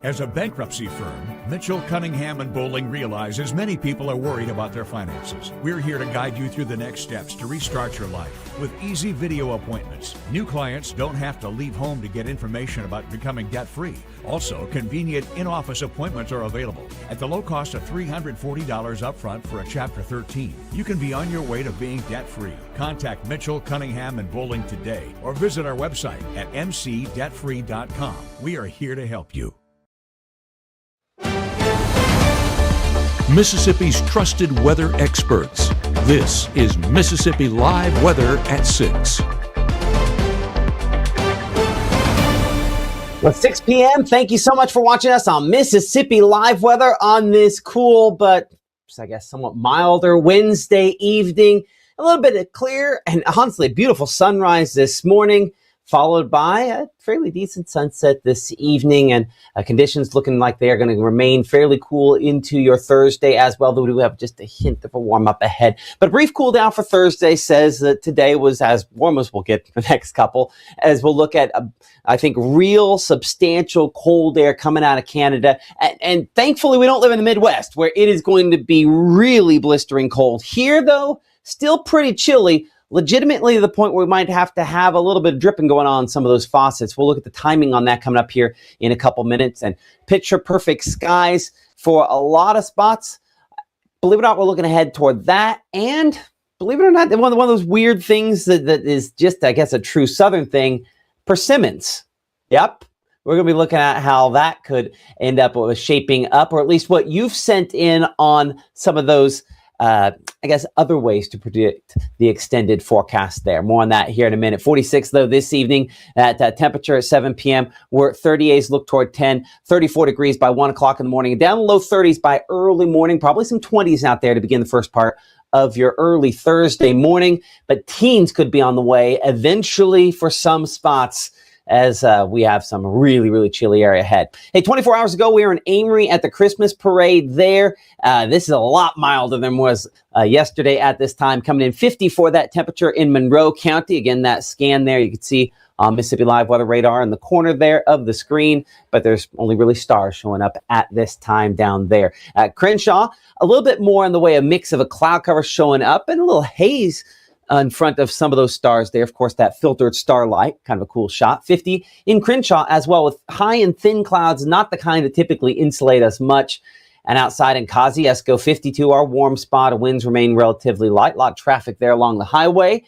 As a bankruptcy firm, Mitchell, Cunningham, and Bowling realizes many people are worried about their finances. We're here to guide you through the next steps to restart your life with easy video appointments. New clients don't have to leave home to get information about becoming debt-free. Also, convenient in-office appointments are available at the low cost of $340 upfront for a Chapter 13. You can be on your way to being debt-free. Contact Mitchell, Cunningham, and Bowling today or visit our website at mcdebtfree.com. We are here to help you. Mississippi's trusted weather experts. This is Mississippi Live Weather at 6. Well, 6 p.m. Thank you so much for watching us on Mississippi Live Weather on this cool but, I guess, somewhat milder Wednesday evening. A little bit of clear and honestly beautiful sunrise this morning, followed by a fairly decent sunset this evening, and conditions looking like they are going to remain fairly cool into your Thursday as well, though we do have just a hint of a warm-up ahead. But a brief cool down for Thursday says that today was as warm as we'll get the next couple, as we'll look at, I think, real substantial cold air coming out of Canada. And thankfully, we don't live in the Midwest, where it is going to be really blistering cold. Here, though, still pretty chilly. Legitimately to the point where we might have to have a little bit of dripping going on some of those faucets. We'll look at the timing on that coming up here in a couple minutes. And picture perfect skies for a lot of spots. Believe it or not, we're looking ahead toward that. And believe it or not, one of those weird things that is just, I guess, a true Southern thing, persimmons. Yep. We're going to be looking at how that could end up shaping up, or at least what you've sent in on some of those I guess, other ways to predict the extended forecast there. More on that here in a minute. 46, though, this evening at temperature at 7 p.m. We're 38s, look toward 10, 34 degrees by 1 o'clock in the morning, and down low 30s by early morning. Probably some 20s out there to begin the first part of your early Thursday morning. But teens could be on the way eventually for some spots, as we have some really, really chilly area ahead. Hey, 24 hours ago, we were in Amory at the Christmas parade there. This is a lot milder than was yesterday at this time, coming in 50 for that temperature in Monroe County. Again, that scan there, you can see Mississippi Live Weather Radar in the corner there of the screen, but there's only really stars showing up at this time down there. Crenshaw, a little bit more in the way, a mix of a cloud cover showing up and a little haze in front of some of those stars there. Of course, that filtered starlight, kind of a cool shot. 50 in Crenshaw as well, with high and thin clouds, not the kind that typically insulate us much. And outside in Kosciuszko, 52, our warm spot. Winds remain relatively light. A lot of traffic there along the highway.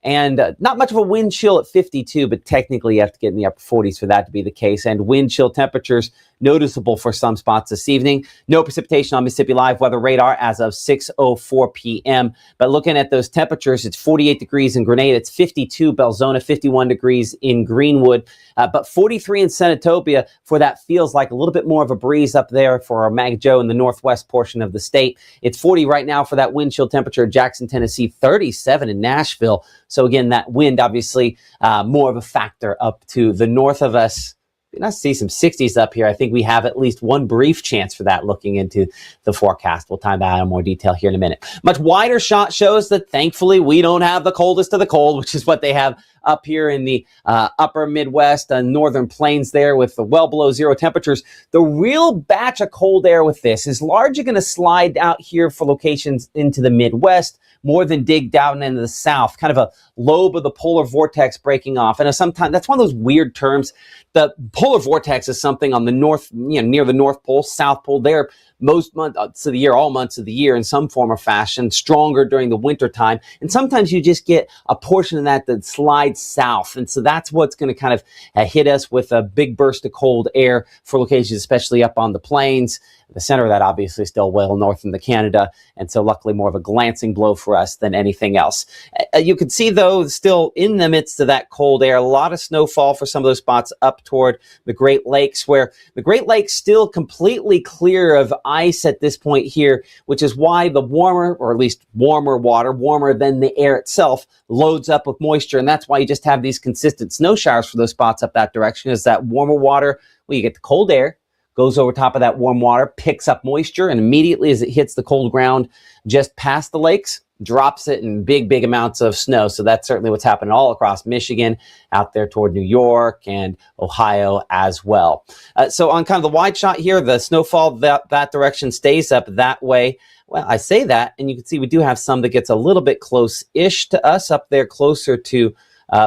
And not much of a wind chill at 52, but technically you have to get in the upper 40s for that to be the case. And wind chill temperatures noticeable for some spots this evening. No precipitation on Mississippi Live Weather Radar as of 6:04 p.m. But looking at those temperatures, it's 48 degrees in Grenada. It's 52 Belzona, 51 degrees in Greenwood, but 43 in Senatobia for that feels like a little bit more of a breeze up there for our Mag Joe in the northwest portion of the state. It's 40 right now for that wind chill temperature in Jackson, Tennessee, 37 in Nashville. So again, that wind obviously more of a factor up to the north of us. I see some 60s up here. I think we have at least one brief chance for that looking into the forecast. We'll time that out in more detail here in a minute. Much wider shot shows that thankfully we don't have the coldest of the cold, which is what they have up here in the upper Midwest and northern plains there with the well below zero temperatures. The real batch of cold air with this is largely going to slide out here for locations into the Midwest, more than dig down into the south, kind of a lobe of the polar vortex breaking off. And sometimes that's one of those weird terms. The polar vortex is something on the north, near the North Pole, South Pole. There most months of the year, all months of the year in some form or fashion, stronger during the winter time. And sometimes you just get a portion of that slides south. And so that's what's going to kind of hit us with a big burst of cold air for locations, especially up on the plains. The center of that obviously still well north into Canada, and so luckily more of a glancing blow for us than anything else. You can see, though, still in the midst of that cold air, a lot of snowfall for some of those spots up toward the Great Lakes, where the Great Lakes still completely clear of ice at this point here, which is why the warmer, or at least warmer water, warmer than the air itself, loads up with moisture, and that's why you just have these consistent snow showers for those spots up that direction, is that warmer water, well, you get the cold air, goes over top of that warm water, picks up moisture, and immediately as it hits the cold ground just past the lakes, drops it in big amounts of snow. So that's certainly what's happening all across Michigan, out there toward New York and Ohio as well. So on kind of the wide shot here, the snowfall that direction stays up that way. Well, I say that, and you can see we do have some that gets a little bit close-ish to us up there, closer to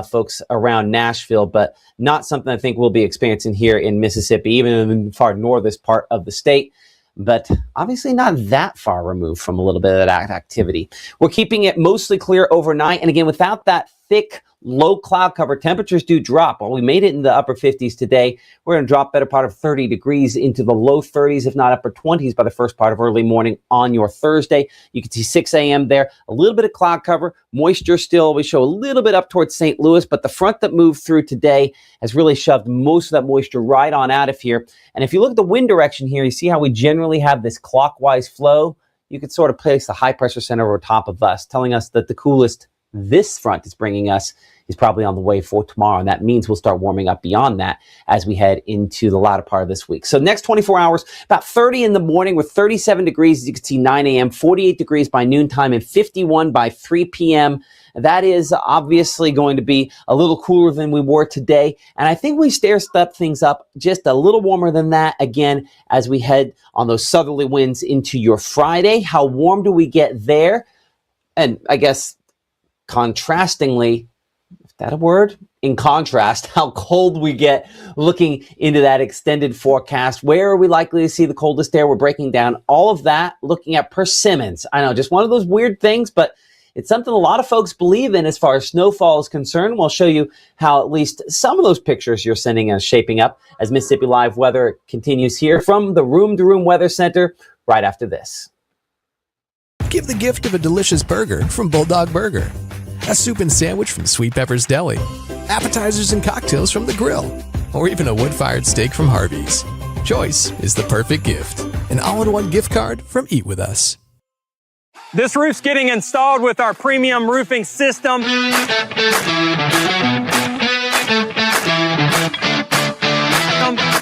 folks around Nashville, but not something I think we'll be experiencing here in Mississippi, even in the far northest part of the state. But obviously not that far removed from a little bit of that activity. We're keeping it mostly clear overnight. And again, without that thick, low cloud cover, temperatures do drop. While we made it in the upper 50s today, we're going to drop better part of 30 degrees into the low 30s, if not upper 20s by the first part of early morning on your Thursday. You can see 6 a.m. there, a little bit of cloud cover, moisture still. We show a little bit up towards St. Louis, but the front that moved through today has really shoved most of that moisture right on out of here. And if you look at the wind direction here, you see how we generally have this clockwise flow. You could sort of place the high pressure center over top of us, telling us that the coolest this front is bringing us is probably on the way for tomorrow. And that means we'll start warming up beyond that as we head into the latter part of this week. So next 24 hours, about 30 in the morning with 37 degrees, as you can see, 9 a.m., 48 degrees by noontime, and 51 by 3 p.m. That is obviously going to be a little cooler than we were today. And I think we stair-step things up just a little warmer than that again as we head on those southerly winds into your Friday. How warm do we get there? And I guess contrastingly, is that a word? In contrast, how cold we get looking into that extended forecast. Where are we likely to see the coldest air? We're breaking down all of that, looking at persimmons. I know, just one of those weird things, but it's something a lot of folks believe in as far as snowfall is concerned. We'll show you how at least some of those pictures you're sending us shaping up as Mississippi Live Weather continues here from the Room to Room Weather Center right after this. Give the gift of a delicious burger from Bulldog Burger, a soup and sandwich from Sweet Pepper's Deli, appetizers and cocktails from The Grill, or even a wood-fired steak from Harvey's. Choice is the perfect gift. An all-in-one gift card from Eat With Us. This roof's getting installed with our premium roofing system.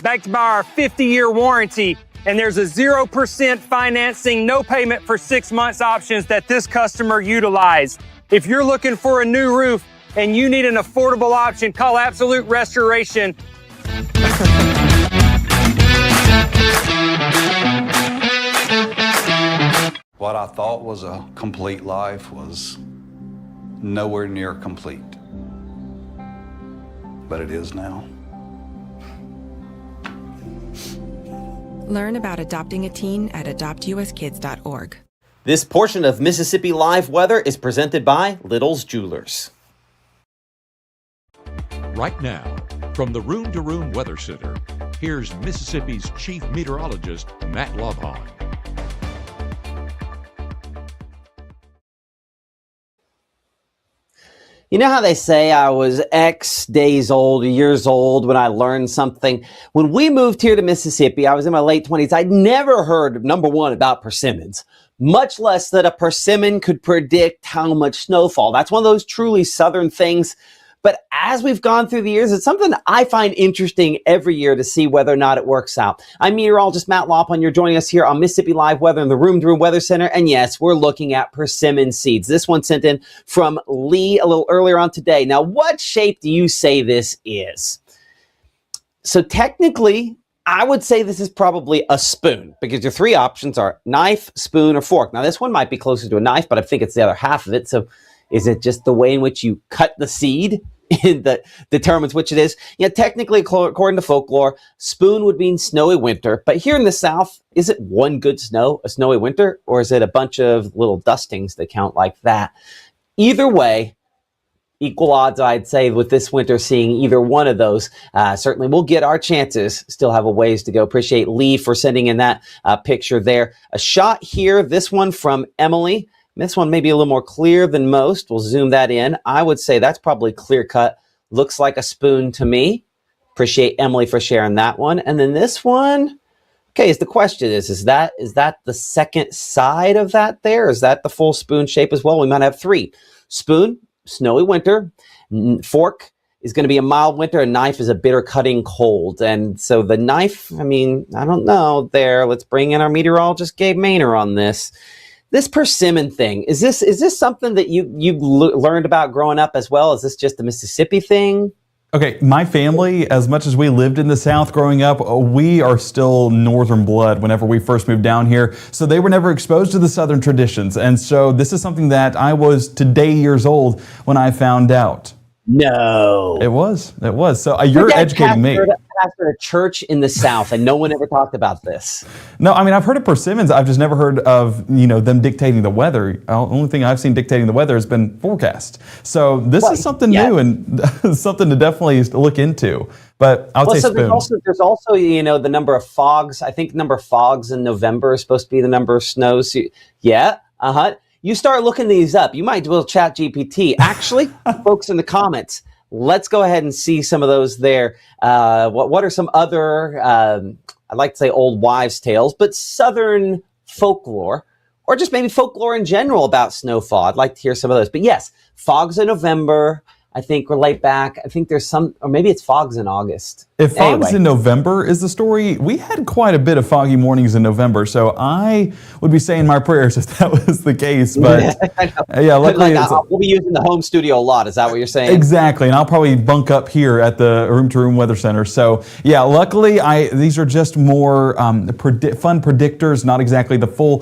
Backed by our 50-year warranty. And there's a 0% financing, no payment for 6 months options that this customer utilized. If you're looking for a new roof and you need an affordable option, call Absolute Restoration. What I thought was a complete life was nowhere near complete. But it is now. Learn about adopting a teen at adoptuskids.org. This portion of Mississippi Live Weather is presented by Little's Jewelers. Right now, from the Room to Room Weather Center, here's Mississippi's Chief Meteorologist, Matt Lovehon. You know how they say I was X days old, years old when I learned something? When we moved here to Mississippi, I was in my late 20s. I'd never heard, number one, about persimmons, much less that a persimmon could predict how much snowfall. That's one of those truly southern things. But as we've gone through the years, it's something I find interesting every year to see whether or not it works out. I'm meteorologist Matt Lovehon. You're joining us here on Mississippi Live Weather in the Room to Room Weather Center. And yes, we're looking at persimmon seeds. This one sent in from Lee a little earlier on today. Now, what shape do you say this is? So technically, I would say this is probably a spoon because your three options are knife, spoon, or fork. Now, this one might be closer to a knife, but I think it's the other half of it. So is it just the way in which you cut the seed that determines which it is? Yeah, technically, according to folklore, spoon would mean snowy winter. But here in the South, is it one good snow, a snowy winter, or is it a bunch of little dustings that count like that? Either way, equal odds, I'd say, with this winter seeing either one of those. Certainly, we'll get our chances. Still have a ways to go. Appreciate Lee for sending in that picture there. A shot here, this one from Emily. This one may be a little more clear than most. We'll zoom that in. I would say that's probably clear cut. Looks like a spoon to me. Appreciate Emily for sharing that one. And then this one, okay, is the question is that the second side of that there? Is that the full spoon shape as well? We might have three. Spoon, snowy winter, fork, is going to be a mild winter. A knife is a bitter cutting cold. And so the knife, I mean, I don't know there. Let's bring in our meteorologist, Gabe Maynor, on this. This persimmon thing, is this something that you learned about growing up as well? Is this just a Mississippi thing? Okay, my family, as much as we lived in the South growing up, we are still Northern blood whenever we first moved down here. So they were never exposed to the Southern traditions. And so this is something that I was today years old when I found out. No. It was. So you're educating me. Pastor a church in the South, and no one ever talked about this. No, I mean, I've heard of persimmons. I've just never heard of, them dictating the weather. The only thing I've seen dictating the weather has been forecast. So this is something new and something to definitely look into. But I'll say spoon. There's also, the number of fogs. I think the number of fogs in November is supposed to be the number of snows. You start looking these up. You might as well chat GPT. Actually, folks in the comments, let's go ahead and see some of those there. What are some other, I'd like to say old wives' tales, but Southern folklore, or just maybe folklore in general about snowfall? I'd like to hear some of those. But yes, fogs in November, I think relate back. I think there's some, or maybe it's fogs in August. If fogs in November is the story, we had quite a bit of foggy mornings in November, so I would be saying my prayers if that was the case. But luckily we'll be using the home studio a lot. Is that what you're saying? Exactly, and I'll probably bunk up here at the Room to Room Weather Center. So yeah, luckily these are just more fun predictors, not exactly the full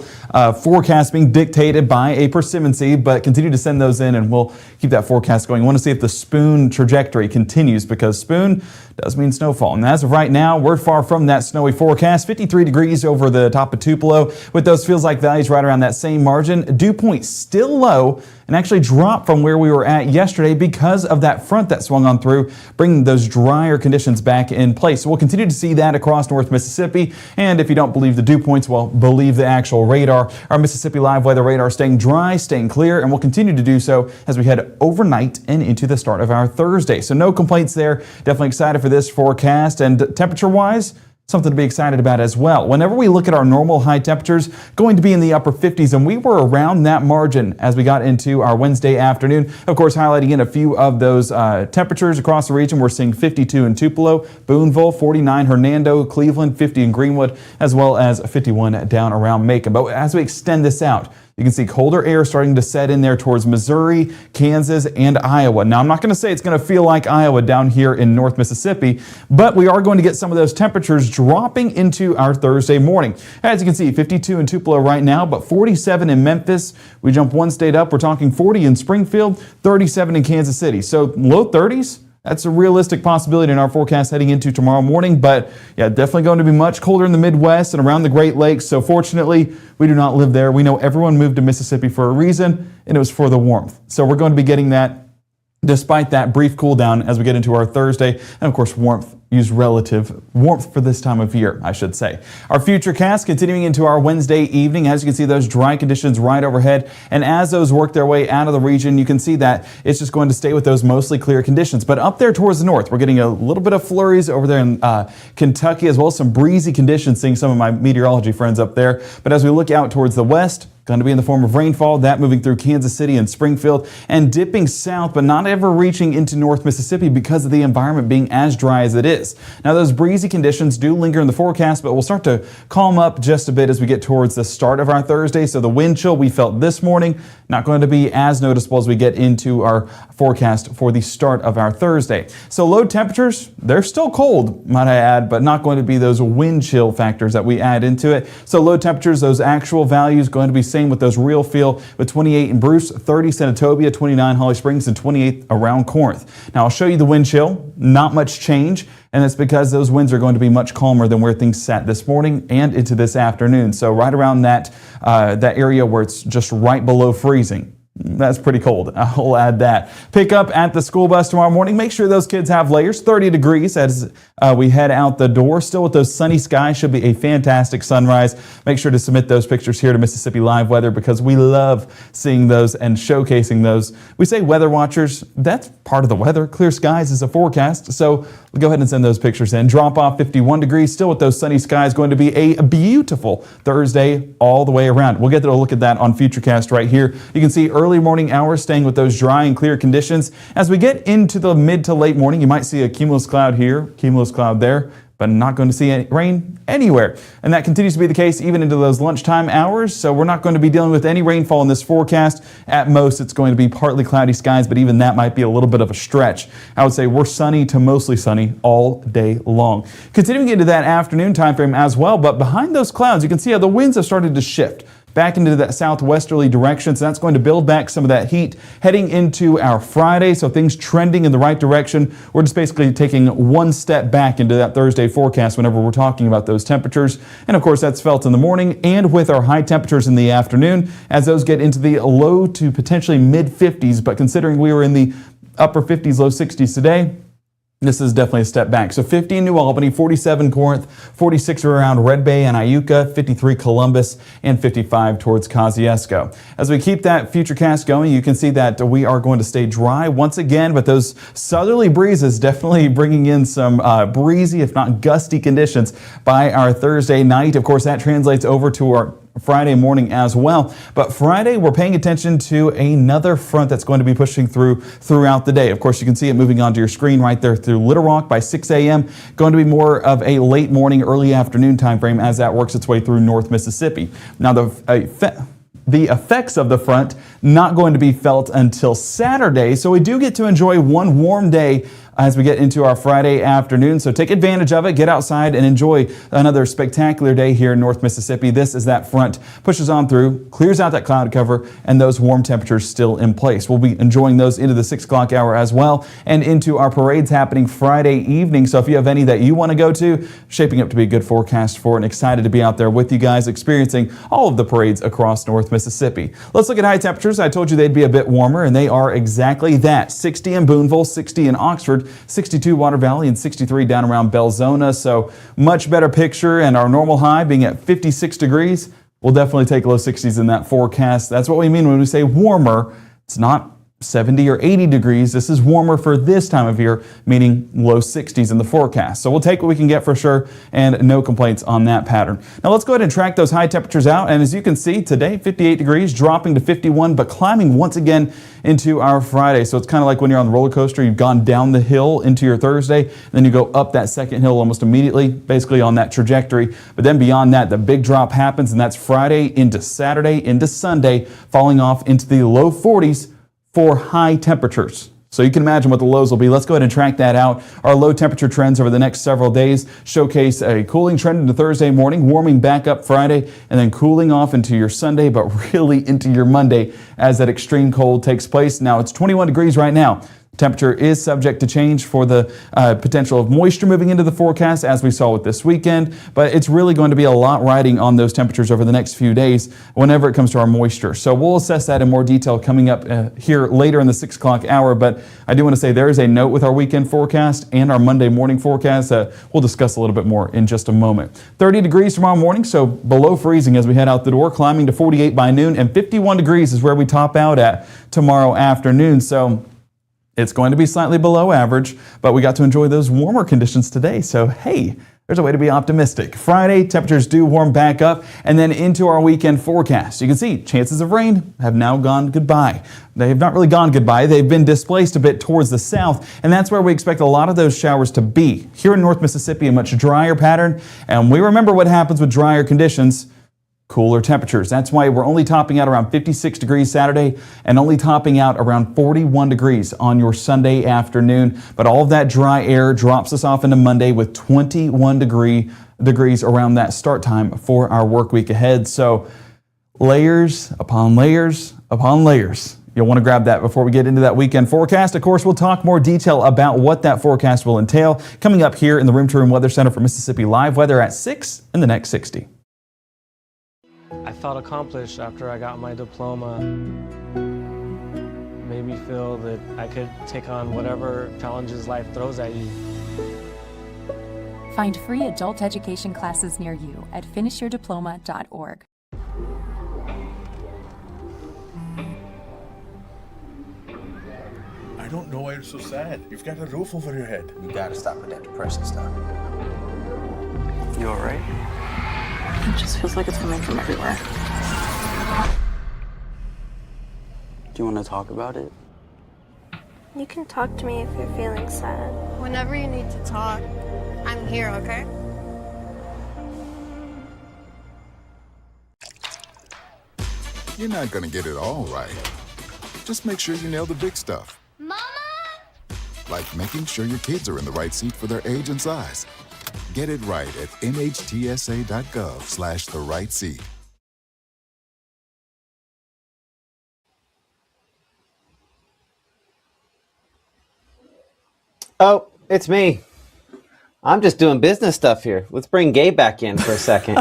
forecast being dictated by a persimmon seed, but continue to send those in, and we'll keep that forecast going. I want to see if the spoon trajectory continues, because spoon does mean snowfall. And as of right now, we're far from that snowy forecast. 53 degrees over the top of Tupelo with those feels like values right around that same margin. Dew point still low and actually dropped from where we were at yesterday because of that front that swung on through, bringing those drier conditions back in place. So we'll continue to see that across North Mississippi. And if you don't believe the dew points, well, believe the actual radar. Our Mississippi Live Weather Radar staying dry, staying clear, and we'll continue to do so as we head overnight and into the start of our Thursday. So no complaints there. Definitely excited for this forecast. And temperature-wise, something to be excited about as well. Whenever we look at our normal high temperatures, going to be in the upper 50s, and we were around that margin as we got into our Wednesday afternoon. Of course, highlighting in a few of those temperatures across the region, we're seeing 52 in Tupelo, Booneville, 49 Hernando, Cleveland, 50 in Greenwood, as well as 51 down around Macon. But as we extend this out, you can see colder air starting to set in there towards Missouri, Kansas, and Iowa. Now, I'm not going to say it's going to feel like Iowa down here in North Mississippi, but we are going to get some of those temperatures dropping into our Thursday morning. As you can see, 52 in Tupelo right now, but 47 in Memphis. We jump one state up. We're talking 40 in Springfield, 37 in Kansas City. So low 30s. That's a realistic possibility in our forecast heading into tomorrow morning. But yeah, definitely going to be much colder in the Midwest and around the Great Lakes. So fortunately, we do not live there. We know everyone moved to Mississippi for a reason, and it was for the warmth. So we're going to be getting that despite that brief cool down as we get into our Thursday. And of course, warmth, use relative warmth for this time of year, I should say. Our future cast continuing into our Wednesday evening. As you can see, those dry conditions right overhead. And as those work their way out of the region, you can see that it's just going to stay with those mostly clear conditions. But up there towards the north, we're getting a little bit of flurries over there in Kentucky, as well as some breezy conditions, seeing some of my meteorology friends up there. But as we look out towards the west, going to be in the form of rainfall, that moving through Kansas City and Springfield and dipping south, but not ever reaching into North Mississippi because of the environment being as dry as it is. Now, those breezy conditions do linger in the forecast, but we'll start to calm up just a bit as we get towards the start of our Thursday. So the wind chill we felt this morning, not going to be as noticeable as we get into our forecast for the start of our Thursday. So low temperatures, they're still cold, might I add, but not going to be those wind chill factors that we add into it. So low temperatures, those actual values going to be same with those real feel with 28 in Bruce, 30 Senatobia, 29 Holly Springs, and 28 around Corinth. Now I'll show you the wind chill, not much change, and that's because those winds are going to be much calmer than where things sat this morning and into this afternoon. So right around that area where it's just right below freezing. That's pretty cold. I'll add that. Pick up at the school bus tomorrow morning. Make sure those kids have layers. 30 degrees as we head out the door. Still with those sunny skies. Should be a fantastic sunrise. Make sure to submit those pictures here to Mississippi Live Weather because we love seeing those and showcasing those. We say weather watchers. That's part of the weather. Clear skies is a forecast. So Go ahead and send those pictures in. Drop off 51 degrees, still with those sunny skies. Going to be a beautiful Thursday all the way around. We'll get to look at that on Futurecast right here. You can see early morning hours staying with those dry and clear conditions. As we get into the mid to late morning, you might see a cumulus cloud here, cumulus cloud there, but not going to see any rain anywhere. And that continues to be the case even into those lunchtime hours. So we're not going to be dealing with any rainfall in this forecast. At most, it's going to be partly cloudy skies, but even that might be a little bit of a stretch. I would say we're sunny to mostly sunny all day long. Continuing into that afternoon time frame as well, but behind those clouds, you can see how the winds have started to shift back into that southwesterly direction. So that's going to build back some of that heat heading into our Friday. So things trending in the right direction. We're just basically taking one step back into that Thursday forecast whenever we're talking about those temperatures. And of course, that's felt in the morning and with our high temperatures in the afternoon as those get into the low to potentially mid 50s. But considering we were in the upper 50s, low 60s today, this is definitely a step back. So 50 in New Albany, 47 Corinth, 46 around Red Bay and Iuka, 53 Columbus, and 55 towards Kosciuszko. As we keep that Futurecast going, you can see that we are going to stay dry once again, but those southerly breezes definitely bringing in some breezy, if not gusty conditions by our Thursday night. Of course, that translates over to our Friday morning as well. But Friday, we're paying attention to another front that's going to be pushing throughout the day. Of course, you can see it moving onto your screen right there through Little Rock by 6 a.m. Going to be more of a late morning, early afternoon time frame as that works its way through North Mississippi. Now, the effects of the front not going to be felt until Saturday, so we do get to enjoy one warm day as we get into our Friday afternoon. So take advantage of it, get outside and enjoy another spectacular day here in North Mississippi. This is that front pushes on through, clears out that cloud cover, and those warm temperatures still in place. We'll be enjoying those into the 6 o'clock hour as well and into our parades happening Friday evening. So if you have any that you want to go to, shaping up to be a good forecast for and excited to be out there with you guys experiencing all of the parades across North Mississippi. Let's look at high temperatures. I told you they'd be a bit warmer, and they are exactly that. 60 in Boonville, 60 in Oxford, 62 Water Valley, and 63 down around Belzona. So much better picture, and our normal high being at 56 degrees. We'll definitely take low 60s in that forecast. That's what we mean when we say warmer. It's not 70 or 80 degrees. This is warmer for this time of year, meaning low 60s in the forecast. So we'll take what we can get for sure, and no complaints on that pattern. Now let's go ahead and track those high temperatures out. And as you can see today, 58 degrees, dropping to 51, but climbing once again into our Friday. So it's kind of like when you're on the roller coaster, you've gone down the hill into your Thursday, and then you go up that second hill almost immediately, basically on that trajectory. But then beyond that, the big drop happens, and that's Friday into Saturday into Sunday, falling off into the low 40s for high temperatures. So you can imagine what the lows will be. Let's go ahead and track that out. Our low temperature trends over the next several days showcase a cooling trend into Thursday morning, warming back up Friday, and then cooling off into your Sunday, but really into your Monday as that extreme cold takes place. Now it's 21 degrees right now. Temperature is subject to change for the potential of moisture moving into the forecast as we saw with this weekend, but it's really going to be a lot riding on those temperatures over the next few days whenever it comes to our moisture. So we'll assess that in more detail coming up here later in the 6 o'clock hour, but I do want to say there is a note with our weekend forecast and our Monday morning forecast that we'll discuss a little bit more in just a moment. 30 degrees tomorrow morning, so below freezing as we head out the door, climbing to 48 by noon, and 51 degrees is where we top out at tomorrow afternoon. So it's going to be slightly below average, but we got to enjoy those warmer conditions today. So, hey, there's a way to be optimistic. Friday, temperatures do warm back up, and then into our weekend forecast. You can see chances of rain have now gone goodbye. They have not really gone goodbye. They've been displaced a bit towards the south, and that's where we expect a lot of those showers to be. Here in North Mississippi, a much drier pattern, and we remember what happens with drier conditions. Cooler temperatures. That's why we're only topping out around 56 degrees Saturday and only topping out around 41 degrees on your Sunday afternoon. But all of that dry air drops us off into Monday with 21 degrees around that start time for our work week ahead. So layers upon layers upon layers. You'll want to grab that before we get into that weekend forecast. Of course, we'll talk more detail about what that forecast will entail coming up here in the Room to Room Weather Center for Mississippi Live Weather at 6 in the next 60. I felt accomplished after I got my diploma. Made me feel that I could take on whatever challenges life throws at you. Find free adult education classes near you at finishyourdiploma.org. I I don't know why you're so sad. You've got a roof over your head. You gotta stop with that depression stuff. You alright? It just feels like it's coming from everywhere. Do you want to talk about it? You can talk to me if you're feeling sad. Whenever you need to talk, I'm here, okay? You're not gonna get it all right. Just make sure you nail the big stuff. Mama! Like making sure your kids are in the right seat for their age and size. Get it right at nhtsa.gov/the right seat. Oh, it's me. I'm just doing business stuff here. Let's bring Gabe back in for a second.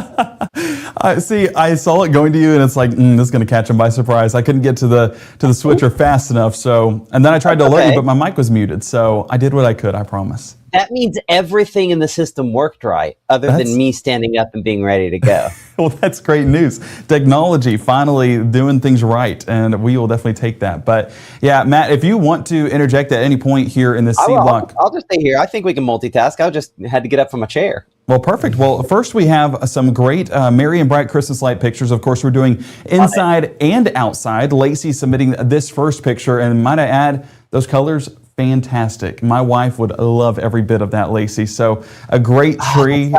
I saw it going to you, and it's like, this is going to catch him by surprise. I couldn't get to the switcher fast enough, and then I tried to alert you, but my mic was muted, so I did what I could, I promise. That means everything in the system worked right, other than me standing up and being ready to go. Well, that's great news. Technology finally doing things right, and we will definitely take that. But yeah, Matt, if you want to interject at any point here in this C block. I'll just stay here. I think we can multitask. I just had to get up from a chair. Well, perfect. Well, first we have some great merry and bright Christmas light pictures. Of course, we're doing inside and outside. Lacey submitting this first picture, and might I add, those colors, fantastic. My wife would love every bit of that, Lacey. So a great tree.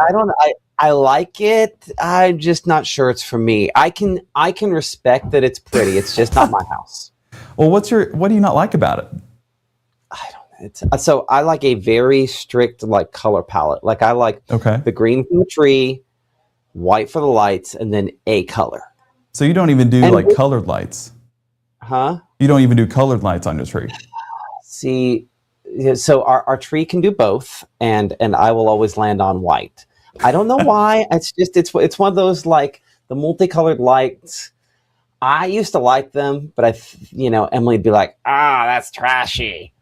I like it. I'm just not sure it's for me. I can respect that it's pretty. It's just not my house. Well, what do you not like about it? So I like a very strict color palette. Like I like the green from the tree, white for the lights, and then a color. So you don't even do colored lights? Huh? You don't even do colored lights on your tree? See, so our tree can do both, and I will always land on white. I don't know why. It's one of those the multicolored lights. I used to like them, but Emily'd be like, that's trashy.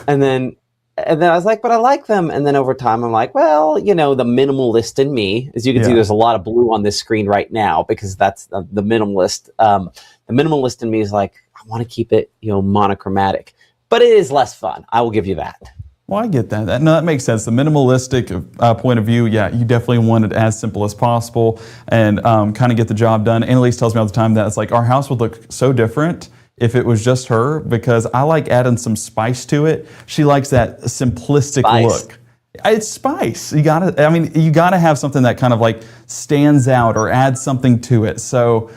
And then I was like, but I like them. And then over time, I'm like, well, the minimalist in me, as you can see, there's a lot of blue on this screen right now because that's the minimalist. The minimalist in me is like, I want to keep it, monochromatic, but it is less fun. I will give you that. Well, I get that. That makes sense. The minimalistic point of view, you definitely want it as simple as possible and kind of get the job done. Annalise tells me all the time that it's like our house would look so different if it was just her, because I like adding some spice to it. She likes that simplistic look. It's spice. You gotta have something that kind of stands out or adds something to it. So,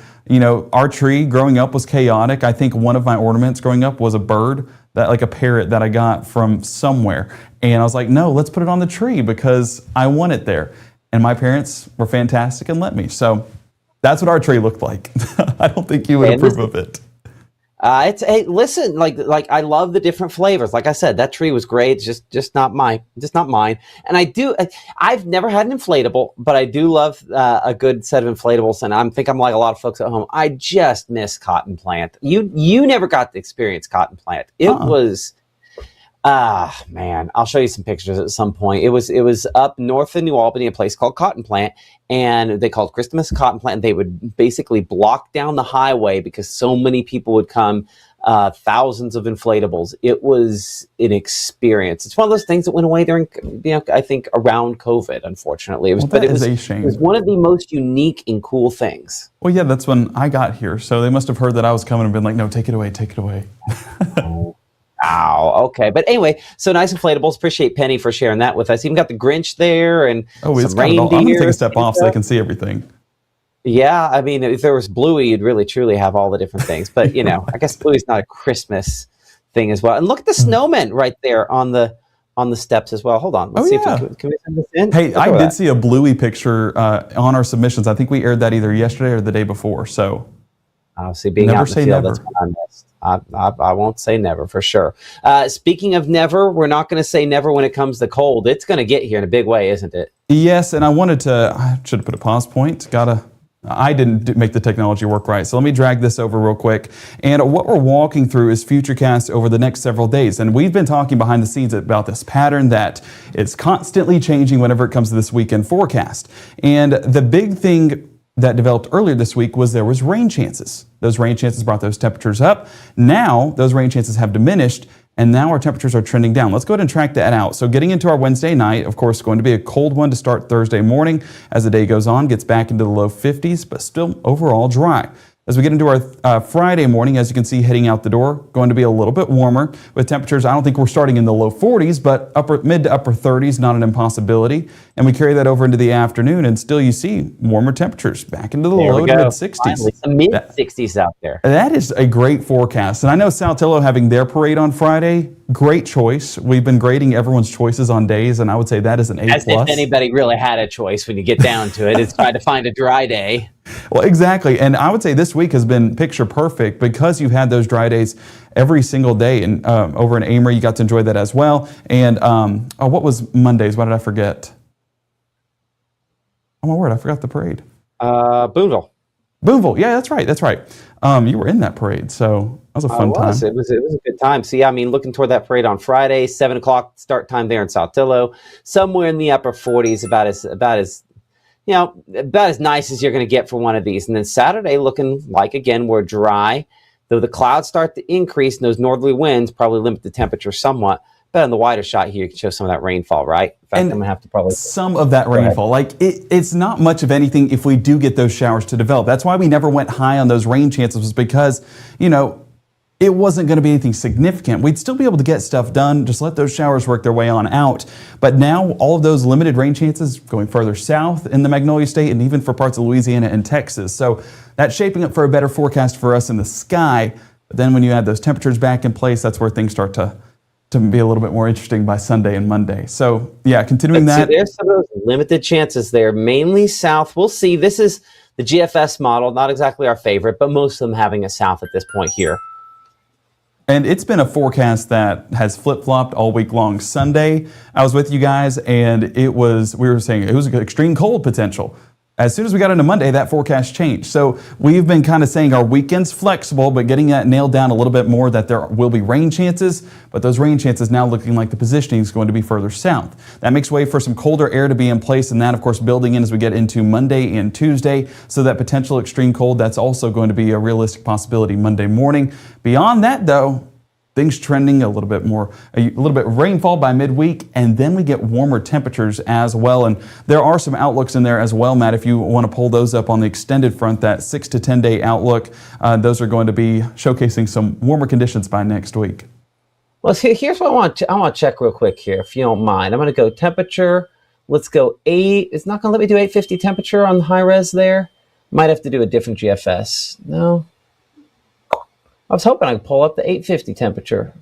our tree growing up was chaotic. I think one of my ornaments growing up was a bird, a parrot that I got from somewhere. And I was like, no, let's put it on the tree because I want it there. And my parents were fantastic and let me. So that's what our tree looked like. I don't think you would approve of it. Listen, I love the different flavors. Like I said, that tree was great. It's just not mine. And I've never had an inflatable, but I do love a good set of inflatables. And I think I'm like a lot of folks at home. I just miss Cotton Plant. You never got to experience Cotton Plant. It was, man, I'll show you some pictures at some point. It was up north in New Albany, a place called Cotton Plant. And they called Christmas Cotton Plant. They would basically block down the highway because so many people would come, thousands of inflatables. It was an experience. It's one of those things that went away during, I think around COVID, unfortunately. It was a shame. It was one of the most unique and cool things. Well, yeah, that's when I got here. So they must have heard that I was coming and been like, no, take it away. Wow. Okay. But anyway, so nice inflatables. Appreciate Penny for sharing that with us. Even got the Grinch there and some reindeer. I'm going to take a step off so they can see everything. Yeah. I mean, if there was Bluey, you'd really truly have all the different things. But, I guess Bluey's not a Christmas thing as well. And look at the snowman right there on the steps as well. Hold on. Let's see if can we send this in? Hey, I did see a Bluey picture on our submissions. I think we aired that either yesterday or the day before. So see, being out in the field, that's what I missed. I won't say never for sure. Speaking of never, we're not going to say never when it comes to cold. It's going to get here in a big way, isn't it? Yes, and I should have put a pause point. I didn't make the technology work right. So let me drag this over real quick. And what we're walking through is Futurecast over the next several days. And we've been talking behind the scenes about this pattern that is constantly changing whenever it comes to this weekend forecast. And the big thing that developed earlier this week was there was rain chances. Those rain chances brought those temperatures up. Now, those rain chances have diminished, and now our temperatures are trending down. Let's go ahead and track that out. So getting into our Wednesday night, of course, going to be a cold one to start Thursday morning. As the day goes on, gets back into the low 50s, but still overall dry. As we get into our Friday morning, as you can see heading out the door, going to be a little bit warmer with temperatures. I don't think we're starting in the low 40s, but mid to upper 30s, not an impossibility. And we carry that over into the afternoon, and still you see warmer temperatures back into the low to mid 60s. Finally, some mid 60s out there. That is a great forecast. And I know Saltillo having their parade on Friday, great choice. We've been grading everyone's choices on days, and I would say that is an A+. As if anybody really had a choice when you get down to it. It's trying to find a dry day. Well, exactly. And I would say this week has been picture perfect because you've had those dry days every single day. And over in Amory, you got to enjoy that as well. And what was Mondays? What did I forget? Oh, my word, I forgot the parade. Boonville. Boonville. Yeah, that's right. That's right. You were in that parade, so that was a fun time. It was a good time. So, yeah, I mean, looking toward that parade on Friday, 7 o'clock start time there in Saltillo, somewhere in the upper 40s, about as nice as you're going to get for one of these. And then Saturday looking like, again, we're dry, though the clouds start to increase and those northerly winds probably limit the temperature somewhat. But on the wider shot here, you can show some of that rainfall, right? In fact, I'm going to have to probably... Some of that rainfall. Like, it's not much of anything if we do get those showers to develop. That's why we never went high on those rain chances, was because, it wasn't going to be anything significant. We'd still be able to get stuff done, just let those showers work their way on out. But now all of those limited rain chances going further south in the Magnolia State and even for parts of Louisiana and Texas. So that's shaping up for a better forecast for us in the sky. But then when you add those temperatures back in place, that's where things start to be a little bit more interesting by Sunday and Monday. So yeah, continuing that. So there's some of those limited chances there, mainly south. We'll see. This is the GFS model, not exactly our favorite, but most of them having a south at this point here. And it's been a forecast that has flip-flopped all week long. Sunday, I was with you guys, and we were saying it was an extreme cold potential. As soon as we got into Monday, that forecast changed. So we've been kind of saying our weekend's flexible, but getting that nailed down a little bit more, that there will be rain chances, but those rain chances now looking like the positioning is going to be further south. That makes way for some colder air to be in place, and that, of course, building in as we get into Monday and Tuesday. So that potential extreme cold, that's also going to be a realistic possibility Monday morning. Beyond that, though, things trending a little bit rainfall by midweek, and then we get warmer temperatures as well. And there are some outlooks in there as well, Matt, if you want to pull those up on the extended front, that 6 to 10 day outlook. Those are going to be showcasing some warmer conditions by next week. Well, here's what I want to check real quick here, if you don't mind. I'm going to go temperature. Let's go 8. It's not going to let me do 850 temperature on the high res there. Might have to do a different GFS. No. I was hoping I could pull up the 850 temperature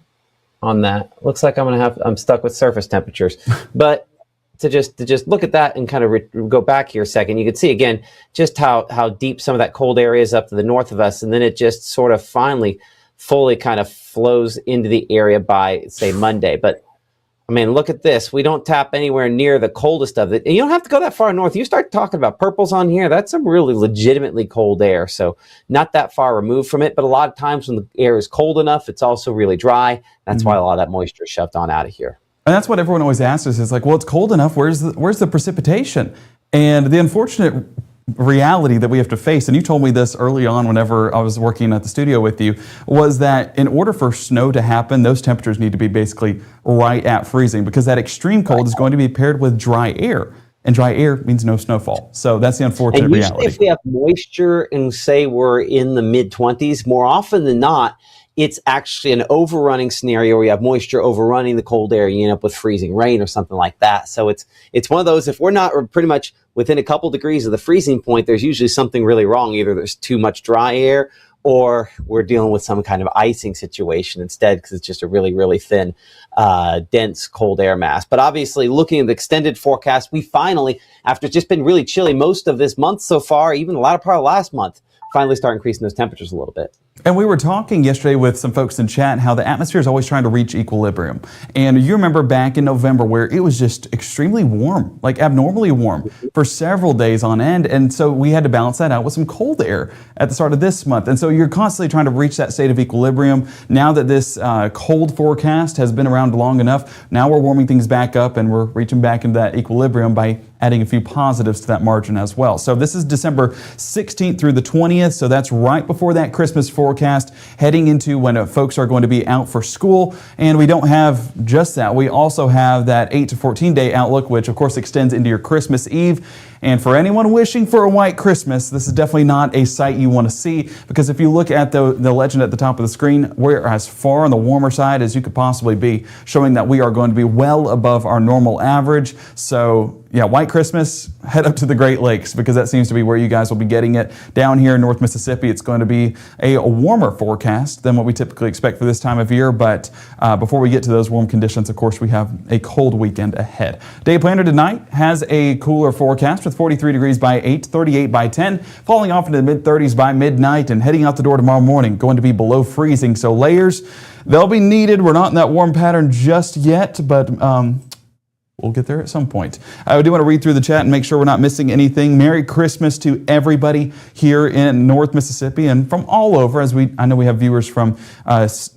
on that. Looks like I'm stuck with surface temperatures. But to just look at that and kind of go back here a second, you can see again just how deep some of that cold area is up to the north of us, and then it just sort of finally fully kind of flows into the area by, say, Monday. But I mean, look at this. We don't tap anywhere near the coldest of it. And you don't have to go that far north. You start talking about purples on here, that's some really legitimately cold air. So not that far removed from it. But a lot of times when the air is cold enough, it's also really dry. That's why a lot of that moisture is shoved on out of here. And that's what everyone always asks us. Is like, well, it's cold enough. Where's the precipitation? And the unfortunate reality that we have to face, and you told me this early on whenever I was working at the studio with you, was that in order for snow to happen, those temperatures need to be basically right at freezing, because that extreme cold is going to be paired with dry air, and dry air means no snowfall. So that's the unfortunate reality. If we have moisture and say we're in the mid-20s, more often than not, it's actually an overrunning scenario where you have moisture overrunning the cold air. You end up with freezing rain or something like that. So it's one of those, if we're not pretty much within a couple degrees of the freezing point, there's usually something really wrong. Either there's too much dry air, or we're dealing with some kind of icing situation instead, because it's just a really, really thin, dense cold air mass. But obviously, looking at the extended forecast, we finally, after it's just been really chilly most of this month so far, even the latter part of last month, finally start increasing those temperatures a little bit. And we were talking yesterday with some folks in chat how the atmosphere is always trying to reach equilibrium. And you remember back in November where it was just extremely warm, like abnormally warm for several days on end. And so we had to balance that out with some cold air at the start of this month. And so you're constantly trying to reach that state of equilibrium. Now that this cold forecast has been around long enough, now we're warming things back up and we're reaching back into that equilibrium by adding a few positives to that margin as well. So this is December 16th through the 20th, so that's right before that Christmas forecast, heading into when folks are going to be out for school. And we don't have just that. We also have that 8 to 14 day outlook, which of course extends into your Christmas Eve. And for anyone wishing for a white Christmas, this is definitely not a sight you want to see, because if you look at the legend at the top of the screen, we're as far on the warmer side as you could possibly be, showing that we are going to be well above our normal average. So yeah, white Christmas, head up to the Great Lakes, because that seems to be where you guys will be getting it. Down here in North Mississippi, it's going to be a warmer forecast than what we typically expect for this time of year. But before we get to those warm conditions, of course, we have a cold weekend ahead. Day planner tonight has a cooler forecast with 43 degrees by 8, 38 by 10, falling off into the mid-30s by midnight, and heading out the door tomorrow morning, going to be below freezing. So layers, they'll be needed. We're not in that warm pattern just yet, but we'll get there at some point. I do want to read through the chat and make sure we're not missing anything. Merry Christmas to everybody here in North Mississippi and from all over, as I know we have viewers from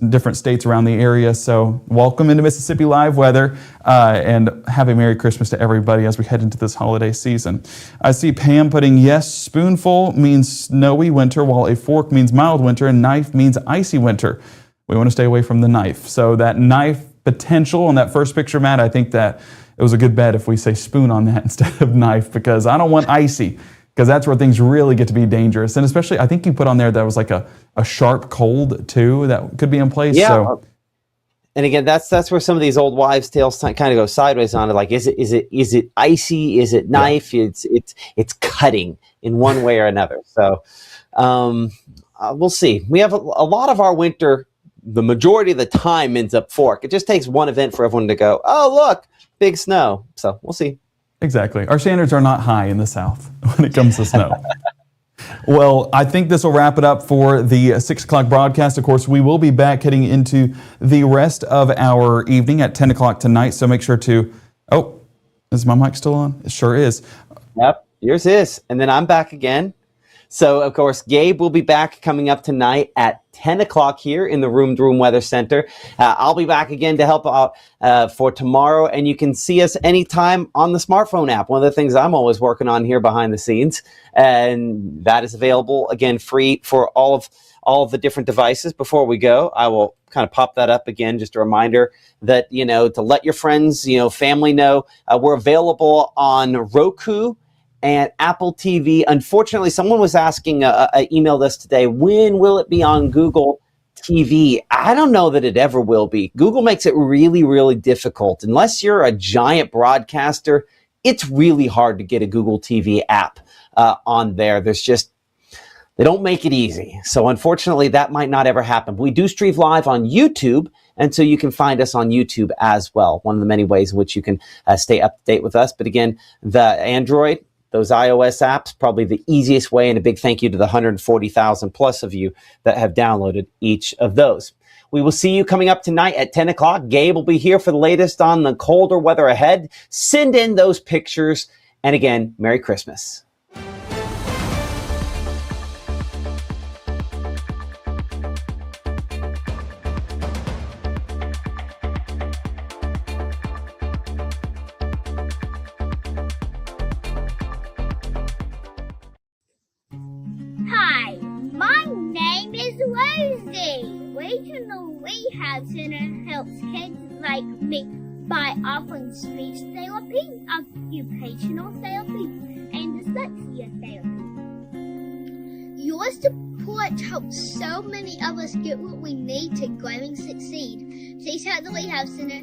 different states around the area. So welcome into Mississippi Live Weather, and have a Merry Christmas to everybody as we head into this holiday season. I see Pam putting, yes, spoonful means snowy winter, while a fork means mild winter, and knife means icy winter. We want to stay away from the knife. So that knife potential on that first picture, Matt, I think that it was a good bet if we say spoon on that instead of knife, because I don't want icy, because that's where things really get to be dangerous. And especially, I think you put on there that was like a sharp cold too that could be in place. Yeah. So. And again, that's where some of these old wives' tales kind of go sideways on it. Like, is it icy? Is it knife? Yeah. It's cutting in one way or another. So we'll see. We have a lot of our winter, the majority of the time, ends up fork. It just takes one event for everyone to go, oh, look, big snow. So we'll see. Exactly. Our standards are not high in the South when it comes to snow. Well, I think this will wrap it up for the 6 o'clock broadcast. Of course, we will be back heading into the rest of our evening at 10 o'clock tonight. So make sure to, oh, is my mic still on? It sure is. Yep, yours is. And then I'm back again. So, of course, Gabe will be back coming up tonight at 10 o'clock here in the Room to Room Weather Center. I'll be back again to help out for tomorrow, and you can see us anytime on the smartphone app. One of the things I'm always working on here behind the scenes, and that is available, again, free for all of the different devices. Before we go, I will kind of pop that up again, just a reminder that, to let your friends, family know we're available on Roku and Apple TV. Unfortunately, someone was asking, I emailed us today, when will it be on Google TV? I don't know that it ever will be. Google makes it really, really difficult. Unless you're a giant broadcaster, it's really hard to get a Google TV app on there. They don't make it easy. So unfortunately, that might not ever happen. But we do stream live on YouTube, and so you can find us on YouTube as well. One of the many ways in which you can stay up to date with us. But again, the Android, those iOS apps, probably the easiest way, and a big thank you to the 140,000 plus of you that have downloaded each of those. We will see you coming up tonight at 10 o'clock. Gabe will be here for the latest on the colder weather ahead. Send in those pictures. And again, Merry Christmas. Hi, my name is Rosie. Regional Rehab Center helps kids like me by offering speech therapy, occupational therapy, and dyslexia therapy. Your support helps so many of us get what we need to grow and succeed. Please help the Rehab Center